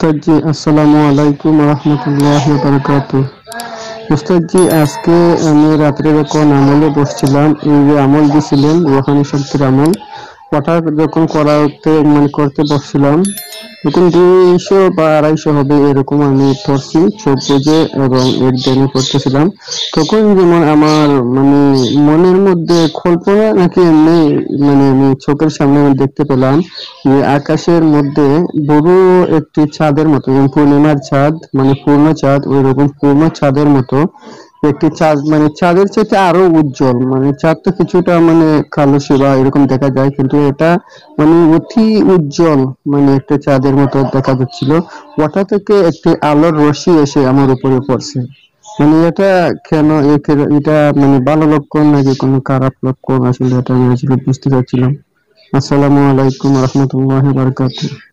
উস্তাদ জি, আসসালামু আলাইকুম রহমতুল্লাহ বারাকাতুহ। উস্তাদ জি, আজকে আমি রাত্রে যখন আমলে বসছিলাম, এই যে আমল দিছিলেন রুহানি শক্তির আমল, ওটা যখন করতে বসছিলাম, তখন 200 বা 250 হবে এরকম আমি পড়ছি চোখ বুজে এবং এর ধ্যানে পড়তেছিলাম। তখন যেমন আমার মানে মনের মধ্যে কল্পনা নাকি এমনি আমি চোখের সামনে আমি দেখতে পেলাম যে আকাশের মধ্যে বড় একটি চাঁদের মতো, যেমন পূর্ণিমার চাঁদ মানে পূর্ণ চাঁদ, ওই রকম পূর্ণ চাঁদের মতো একটি চাঁদ, মানে চাঁদের চাইতে আরো উজ্জ্বল, মানে চাঁদ তো কিছুটা কালো বা এরকম দেখা যায়, কিন্তু এটা অতি উজ্জ্বল, একটা চাঁদের মতো দেখা যাচ্ছিল। ওটা থেকে একটি আলোর রশ্মি এসে আমার উপরে পড়ছে। এটা কেন, এটা ভালো লক্ষণ নাকি কোনো খারাপ লক্ষণ, আসলে এটা আমি আসলে বুঝতে চাচ্ছিলাম। আসসালামু আলাইকুম রহমতুল্লাহ বারাকাতুহু।